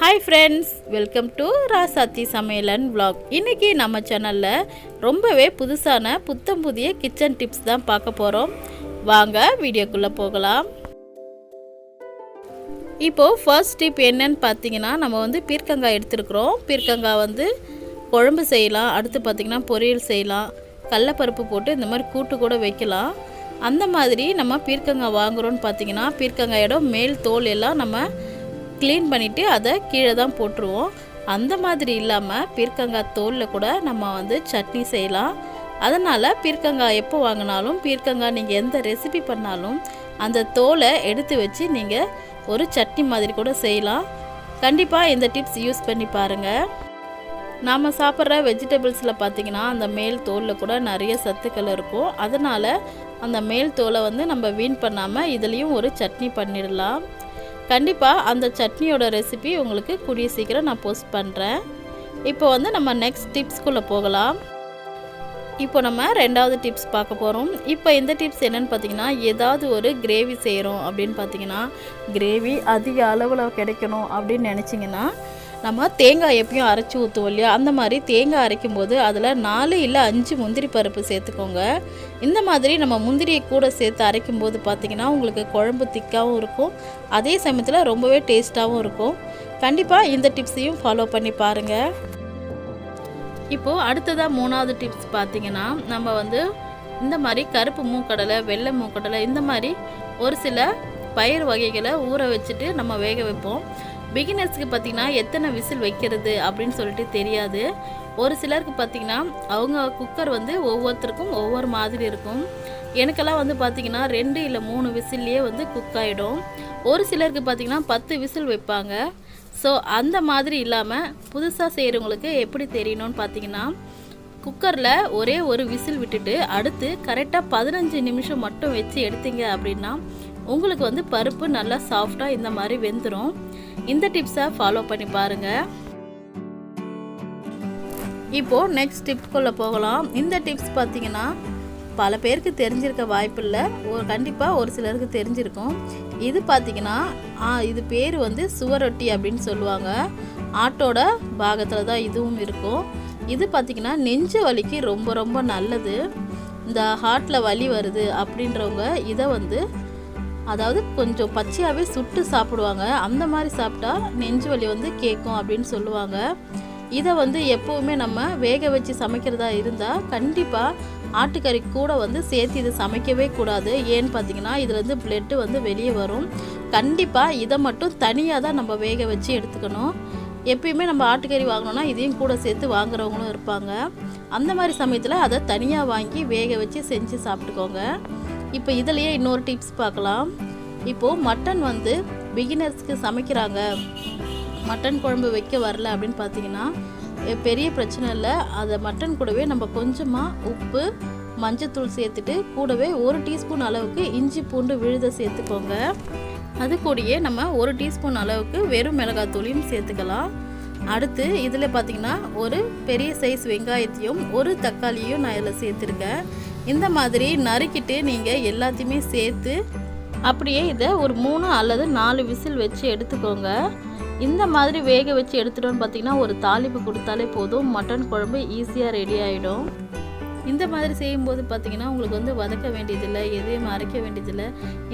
Hi friends, welcome to ராசாத்தி சமையல் and vlog. இன்றைக்கி நம்ம சேனலில் ரொம்பவே புதுசான புத்தம் புதிய கிச்சன் டிப்ஸ் தான் பார்க்க போகிறோம். வாங்க வீடியோக்குள்ளே போகலாம். இப்போது ஃபர்ஸ்ட் டிப் என்னன்னு பார்த்தீங்கன்னா, நம்ம பீர்க்கங்காய் எடுத்துருக்குறோம். பீர்க்கங்காய் குழம்பு செய்யலாம், அடுத்து பார்த்திங்கன்னா பொரியல் செய்யலாம், கடலப்பருப்பு போட்டு இந்த மாதிரி கூட்டு கூட வைக்கலாம். அந்த மாதிரி நம்ம பீர்க்கங்காய் வாங்குகிறோன்னு பார்த்திங்கன்னா, பீர்க்கங்காயோட மேல் தோல் எல்லாம் நம்ம க்ளீன் பண்ணிவிட்டு அதை கீழே தான் போட்டுருவோம். அந்த மாதிரி இல்லாமல் பீர்க்கங்காய் தோலில் கூட நம்ம சட்னி செய்யலாம். அதனால் பீர்க்கங்காய் எப்போ வாங்கினாலும் பீர்க்கங்காய் நீங்கள் எந்த ரெசிபி பண்ணாலும் அந்த தோலை எடுத்து வச்சு நீங்கள் ஒரு சட்னி மாதிரி கூட செய்யலாம். கண்டிப்பாக இந்த டிப்ஸ் யூஸ் பண்ணி பாருங்கள். நாம் சாப்பிட்ற வெஜிடபிள்ஸில் பார்த்திங்கன்னா அந்த மேல் தோலில் கூட நிறைய சத்துக்கள் இருக்கும். அதனால் அந்த மேல் தோலை நம்ம வீண் பண்ணாமல் இதுலேயும் ஒரு சட்னி பண்ணிடலாம். கண்டிப்பாக அந்த சட்னியோட ரெசிபி உங்களுக்கு கூடிய சீக்கிரம் நான் போஸ்ட் பண்ணுறேன். இப்போ நம்ம நெக்ஸ்ட் டிப்ஸ்குள்ளே போகலாம். இப்போ நம்ம ரெண்டாவது டிப்ஸ் பார்க்க போகிறோம். இப்போ இந்த டிப்ஸ் என்னென்னு பார்த்தீங்கன்னா, ஏதாவது ஒரு கிரேவி செய்கிறோம் அப்படின்னு பார்த்தீங்கன்னா, கிரேவி அதிக அளவில் கிடைக்கணும் அப்படின்னு நினச்சிங்கன்னா, நம்ம தேங்காய் எப்பயும் அரைச்சி ஊற்றுவோம் இல்லையா, அந்த மாதிரி தேங்காய் அரைக்கும் போது அதில் 4 இல்லை 5 முந்திரி பருப்பு சேர்த்துக்கோங்க. இந்த மாதிரி நம்ம முந்திரியை கூட சேர்த்து அரைக்கும் போது பார்த்திங்கன்னா உங்களுக்கு குழம்பு திக்காகவும் இருக்கும், அதே சமயத்தில் ரொம்பவே டேஸ்ட்டாகவும் இருக்கும். கண்டிப்பாக இந்த டிப்ஸையும் ஃபாலோ பண்ணி பாருங்கள். இப்போது அடுத்ததாக 3வது டிப்ஸ் பார்த்திங்கன்னா, நம்ம இந்த மாதிரி கருப்பு மூக்கடலை, வெள்ளை மூக்கடலை, இந்த மாதிரி ஒரு சில பயிர் வகைகளை ஊற வச்சுட்டு நம்ம வேக வைப்போம். பிகினர்ஸ்க்கு பார்த்திங்கன்னா எத்தனை விசில் வைக்கிறது அப்படின்னு சொல்லிட்டு தெரியாது. ஒரு சிலருக்கு பார்த்திங்கன்னா அவங்க குக்கர் ஒவ்வொருத்தருக்கும் ஒவ்வொரு மாதிரி இருக்கும். எனக்கெல்லாம் பார்த்திங்கன்னா 2 இல்லை 3 விசில்லையே குக் ஆகிடும். ஒரு சிலருக்கு பார்த்திங்கன்னா 10 விசில் வைப்பாங்க. ஸோ அந்த மாதிரி இல்லாமல் புதுசாக செய்கிறவங்களுக்கு எப்படி தெரியணும்னு பார்த்திங்கன்னா, குக்கரில் ஒரே ஒரு விசில் விட்டுட்டு அடுத்து கரெக்டாக 15 நிமிஷம் மட்டும் வச்சு எடுத்தீங்க அப்படின்னா உங்களுக்கு பருப்பு நல்லா சாஃப்டாக இந்த மாதிரி வெந்துடும். இந்த டிப்ஸை ஃபாலோ பண்ணி பாருங்கள். இப்போது நெக்ஸ்ட் டிப்ஸ்குள்ளே போகலாம். இந்த டிப்ஸ் பார்த்திங்கன்னா பல பேருக்கு தெரிஞ்சிருக்க வாய்ப்பில்லை, கண்டிப்பாக ஒரு சிலருக்கு தெரிஞ்சிருக்கும். இது பார்த்திங்கன்னா இது பேர் சுவரொட்டி அப்படின்னு சொல்லுவாங்க. ஆட்டோட பாகத்தில் தான் இதுவும் இருக்கும். இது பார்த்திங்கன்னா நெஞ்சு வலிக்கு ரொம்ப ரொம்ப நல்லது. இந்த ஹார்ட்டில் வலி வருது அப்படின்றவங்க இதை அதாவது கொஞ்சம் பச்சையாகவே சுட்டு சாப்பிடுவாங்க. அந்த மாதிரி சாப்பிட்டா நெஞ்சு வலி கேட்கும் அப்படின்னு சொல்லுவாங்க. இதை எப்போவுமே நம்ம வேக வச்சு சமைக்கிறதா இருந்தால் கண்டிப்பாக ஆட்டுக்கறி கூட சேர்த்து இதை சமைக்கவே கூடாது. ஏன்னு பார்த்தீங்கன்னா இதில் பிளட்டு வெளியே வரும். கண்டிப்பாக இதை மட்டும் தனியாக தான் நம்ம வேக வச்சு எடுத்துக்கணும். எப்பயுமே நம்ம ஆட்டுக்கறி வாங்கினோன்னா இதையும் கூட சேர்த்து வாங்குறவங்களும் இருப்பாங்க. அந்த மாதிரி சமயத்தில் அதை தனியாக வாங்கி வேக வச்சு செஞ்சு சாப்பிட்டுக்கோங்க. இப்போ இதிலையே இன்னொரு டிப்ஸ் பார்க்கலாம். இப்போது மட்டன் பிகினர்ஸ்க்கு சமைக்கிறாங்க, மட்டன் குழம்பு வைக்க வரல அப்படின்னு பார்த்தீங்கன்னா பெரிய பிரச்சனை இல்லை. அதை மட்டன் கூடவே நம்ம கொஞ்சமாக உப்பு, மஞ்சத்தூள் சேர்த்துட்டு கூடவே 1 டீஸ்பூன் அளவுக்கு இஞ்சி பூண்டு விழுத சேர்த்துக்கோங்க. அது கூடயே நம்ம 1 டீஸ்பூன் அளவுக்கு வெறும் மிளகாத்தூளையும் சேர்த்துக்கலாம். அடுத்து இதில் பார்த்திங்கன்னா ஒரு பெரிய சைஸ் வெங்காயத்தையும் 1 தக்காளியும் நான் இதில் சேர்த்துருக்கேன். இந்த மாதிரி நறுக்கிட்டு நீங்கள் எல்லாத்தையுமே சேர்த்து அப்படியே இதை ஒரு 3 அல்லது 4 விசில் வச்சு எடுத்துக்கோங்க. இந்த மாதிரி வேக வச்சு எடுத்துட்டோன்னு பார்த்திங்கன்னா ஒரு தாளிப்பு கொடுத்தாலே போதும், மட்டன் குழம்பு ஈஸியாக ரெடி ஆகிடும். இந்த மாதிரி செய்யும்போது பார்த்திங்கன்னா உங்களுக்கு வதக்க வேண்டியதில்லை, எதையும் அரைக்க வேண்டியதில்லை.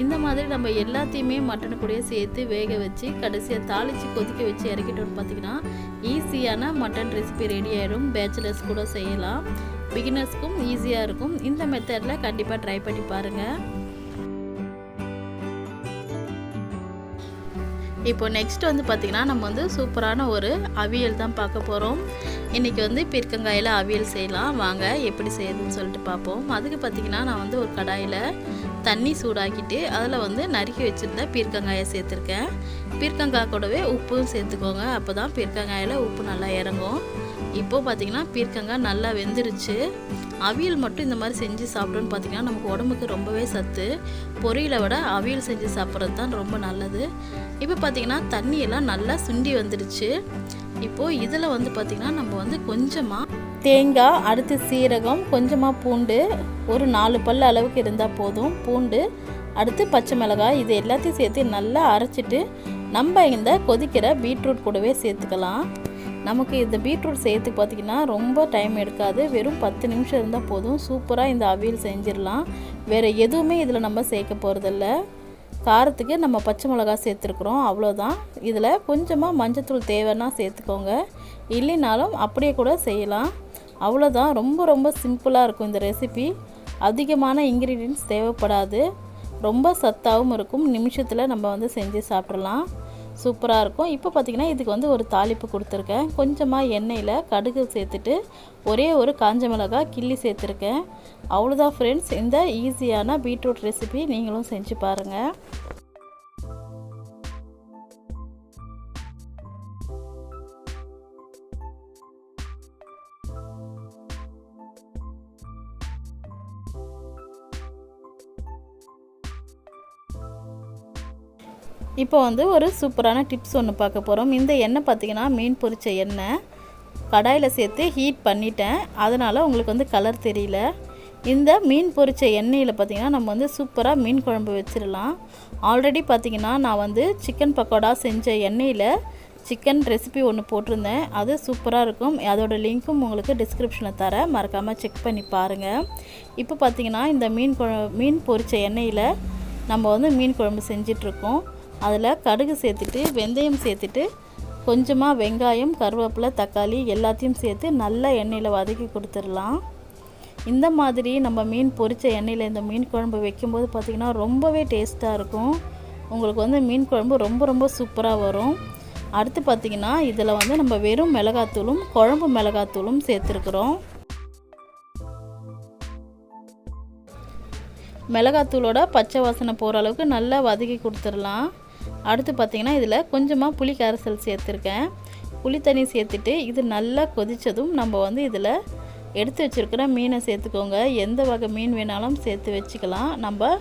இந்த மாதிரி நம்ம எல்லாத்தையுமே மட்டன் கூடயே சேர்த்து வேக வச்சு கடைசியாக தாளித்து கொதிக்க வச்சு இறக்கிட்டோன்னு பார்த்திங்கன்னா ஈஸியான மட்டன் ரெசிபி ரெடி ஆகிடும். பேச்சுலர்ஸ் கூட செய்யலாம், பிகினர்ஸ்க்கும் ஈஸியாக இருக்கும். இந்த மெத்தடில் கண்டிப்பாக ட்ரை பண்ணி பாருங்கள். இப்போ நெக்ஸ்ட் பார்த்திங்கன்னா நம்ம சூப்பரான ஒரு அவியல் தான் பார்க்க போகிறோம். இன்றைக்கி பீர்க்கங்காயில் அவியல் செய்யலாம். வாங்க எப்படி செய்யுதுன்னு சொல்லிட்டு பார்ப்போம். அதுக்கு பார்த்திங்கன்னா நான் ஒரு கடாயில் தண்ணி சூடாக்கிட்டு அதில் நறுக்கி வச்சுருந்த பீர்க்கங்காயை சேர்த்துருக்கேன். பீர்க்கங்காய் கூடவே உப்பும் சேர்த்துக்கோங்க, அப்போ தான் பீர்க்கங்காயில் உப்பு நல்லா இறங்கும். இப்போது பார்த்திங்கன்னா பீர்க்கங்காய் நல்லா வெந்துருச்சு. அவியல் மட்டும் இந்த மாதிரி செஞ்சு சாப்பிட்டோன்னு பார்த்திங்கன்னா நமக்கு உடம்புக்கு ரொம்பவே சத்து. பொரியலை விட அவியல் செஞ்சு சாப்பிட்றது தான் ரொம்ப நல்லது. இப்போ பார்த்திங்கன்னா தண்ணியெல்லாம் நல்லா சுண்டி வந்துடுச்சு. இப்போது இதில் பார்த்திங்கன்னா நம்ம கொஞ்சமாக தேங்காய், அடுத்து சீரகம், கொஞ்சமாக பூண்டு, ஒரு 4 பல் அளவுக்கு இருந்தால் போதும். பூண்டு, அடுத்து பச்சை மிளகாய், இது எல்லாத்தையும் சேர்த்து நல்லா அரைச்சிட்டு நம்ம இந்த கொதிக்கிற பீட்ரூட் கூடவே சேர்த்துக்கலாம். நமக்கு இந்த பீட்ரூட் சேர்த்துக்கு பார்த்திங்கன்னா ரொம்ப டைம் எடுக்காது. வெறும் 10 நிமிஷம் இருந்தால் போதும். சூப்பராக இந்த அவியல் செஞ்சிடலாம். வேறு எதுவுமே இதில் நம்ம சேர்க்க போகிறதில்ல. காரத்துக்கு நம்ம பச்சை மிளகா சேர்த்துருக்குறோம், அவ்வளோதான். இதில் கொஞ்சமாக மஞ்சத்தூள் தேவைன்னா சேர்த்துக்கோங்க, இல்லைனாலும் அப்படியே கூட செய்யலாம். அவ்வளோதான். ரொம்ப ரொம்ப சிம்பிளாக இருக்கும் இந்த ரெசிபி. அதிகமான இன்க்ரீடியன்ட்ஸ் தேவைப்படாது. ரொம்ப சத்தாகவும் இருக்கும். நிமிஷத்தில் நம்ம வந்து செஞ்சு சாப்பிட்றலாம். சூப்பராக இருக்கும். இப்போ பார்த்திங்கன்னா இதுக்கு வந்து ஒரு தாளிப்பு கொடுத்துருக்கேன். கொஞ்சமாக எண்ணெயில் கடுகு சேர்த்துட்டு ஒரே ஒரு காஞ்ச மிளகாய் கிள்ளி சேர்த்துருக்கேன். அவ்வளோதான் ஃப்ரெண்ட்ஸ். இந்த ஈஸியான பீட்ரூட் ரெசிபி நீங்களும் செஞ்சு பாருங்கள். இப்போ வந்து ஒரு சூப்பரான டிப்ஸ் ஒன்று பார்க்க போகிறோம். இந்த எண்ணெய் பார்த்திங்கன்னா மீன் பொரிச்ச எண்ணெய். கடாயில் சேர்த்து ஹீட் பண்ணிட்டேன், அதனால் உங்களுக்கு வந்து கலர் தெரியல. இந்த மீன் பொரிச்ச எண்ணெயில் பார்த்திங்கன்னா நம்ம வந்து சூப்பராக மீன் குழம்பு வச்சிடலாம். ஆல்ரெடி பார்த்திங்கன்னா நான் வந்து சிக்கன் பக்கோடா செஞ்ச எண்ணெயில் சிக்கன் ரெசிபி ஒன்று போட்டிருந்தேன். அது சூப்பராக இருக்கும். அதோடய லிங்க்கும் உங்களுக்கு டிஸ்கிரிப்ஷனில் தரேன், மறக்காமல் செக் பண்ணி பாருங்கள். இப்போ பார்த்திங்கன்னா இந்த மீன் பொரிச்ச எண்ணெயில் நம்ம வந்து மீன் குழம்பு செஞ்சிட்ருக்கோம். அதில் கடுகு சேர்த்துட்டு வெந்தயம் சேர்த்துட்டு கொஞ்சமாக வெங்காயம், கருவேப்பிலை, தக்காளி எல்லாத்தையும் சேர்த்து நல்லா எண்ணெயில் வதக்கி கொடுத்துடலாம். இந்த மாதிரி நம்ம மீன் பொரிச்ச எண்ணெயில் இந்த மீன் குழம்பு வைக்கும்போது பார்த்திங்கன்னா ரொம்பவே டேஸ்ட்டாக இருக்கும். உங்களுக்கு வந்து மீன் குழம்பு ரொம்ப ரொம்ப சூப்பராக வரும். அடுத்து பார்த்திங்கன்னா இதில் வந்து நம்ம வெறும் மிளகாத்தூளும் குழம்பு மிளகாத்தூளும் சேர்த்துருக்குறோம். மிளகாத்தூளோட பச்சை வாசனை போகிற அளவுக்கு நல்லா வதக்கி கொடுத்துடலாம். அடுத்து பார்த்திங்கன்னா இதில் கொஞ்சமாக புளி கரைசல் சேர்த்துருக்கேன். புளி தண்ணி சேர்த்துட்டு இது நல்லா கொதித்ததும் நம்ம வந்து இதில் எடுத்து வச்சுருக்கிற மீனை சேர்த்துக்கோங்க. எந்த வகை மீன் வேணாலும் சேர்த்து வச்சுக்கலாம். நம்ம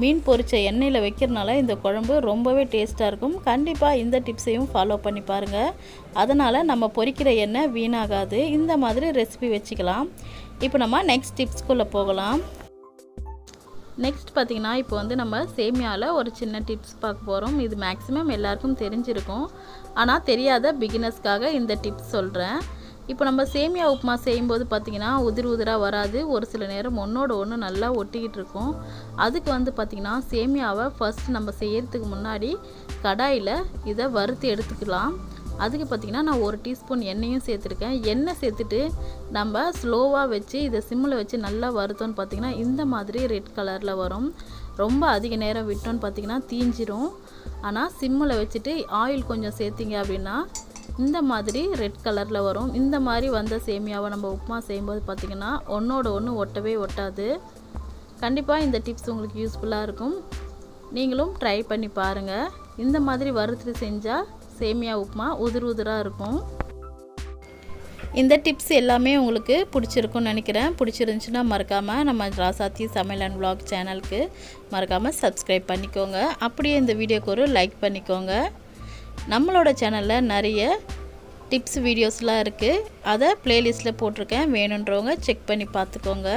மீன் பொரிச்ச எண்ணெயில் வைக்கிறதுனால இந்த குழம்பு ரொம்பவே டேஸ்ட்டாக இருக்கும். கண்டிப்பாக இந்த டிப்ஸையும் ஃபாலோ பண்ணி பாருங்கள். அதனால் நம்ம பொரிக்கிற எண்ணெய் வீணாகாது. இந்த மாதிரி ரெசிபி வச்சுக்கலாம். இப்போ நம்ம நெக்ஸ்ட் டிப்ஸ்குள்ளே போகலாம். நெக்ஸ்ட் பார்த்திங்கன்னா இப்போ வந்து நம்ம சேமியாவில் ஒரு சின்ன டிப்ஸ் பார்க்க போகிறோம். இது மேக்ஸிமம் எல்லாருக்கும் தெரிஞ்சிருக்கும், ஆனால் தெரியாத பிகினர்ஸ்க்காக இந்த டிப்ஸ் சொல்கிறேன். இப்போ நம்ம சேமியா உப்புமா செய்யும்போது பார்த்திங்கன்னா உதிராக வராது. ஒரு சில நேரம் ஒன்றோட ஒன்று நல்லா ஒட்டிக்கிட்டு இருக்கும். அதுக்கு வந்து பார்த்திங்கன்னா சேமியாவை ஃபஸ்ட் நம்ம செய்கிறதுக்கு முன்னாடி கடாயில் இதை வறுத்து எடுத்துக்கலாம். அதுக்கு பார்த்திங்கன்னா நான் 1 டீஸ்பூன் எண்ணெயும் சேர்த்துருக்கேன். எண்ணெய் சேர்த்துட்டு நம்ம ஸ்லோவாக வச்சு இதை சிம்மில் வச்சு நல்லா வறுத்தோன்னு பார்த்திங்கன்னா இந்த மாதிரி ரெட் கலரில் வரும். ரொம்ப அதிக நேரம் விட்டோன்னு பார்த்திங்கன்னா தீஞ்சிரும். ஆனால் சிம்மில் வச்சுட்டு ஆயில் கொஞ்சம் சேர்த்திங்க அப்படின்னா இந்த மாதிரி ரெட் கலரில் வரும். இந்த மாதிரி வந்த சேமியாவை நம்ம உப்புமா செய்யும்போது பார்த்திங்கன்னா ஒன்றோட ஒன்று ஒட்டவே ஒட்டாது. கண்டிப்பாக இந்த டிப்ஸ் உங்களுக்கு யூஸ்ஃபுல்லாக இருக்கும். நீங்களும் ட்ரை பண்ணி பாருங்கள். இந்த மாதிரி வறுத்து செஞ்சால் சேமியா உப்புமா உதிராக இருக்கும். இந்த டிப்ஸ் எல்லாமே உங்களுக்கு பிடிச்சிருக்குன்னு நினைக்கிறேன். பிடிச்சிருந்துச்சுன்னா மறக்காமல் நம்ம ராசாத்தி சமையல் அண்ட் vlog சேனலுக்கு மறக்காமல் சப்ஸ்கிரைப் பண்ணிக்கோங்க. அப்படியே இந்த வீடியோக்கு ஒரு லைக் பண்ணிக்கோங்க. நம்மளோட சேனலில் நிறைய டிப்ஸ் வீடியோஸ்லாம் இருக்குது. அதை ப்ளேலிஸ்ட்டில் போட்டிருக்கேன். வேணுன்றவங்க செக் பண்ணி பார்த்துக்கோங்க.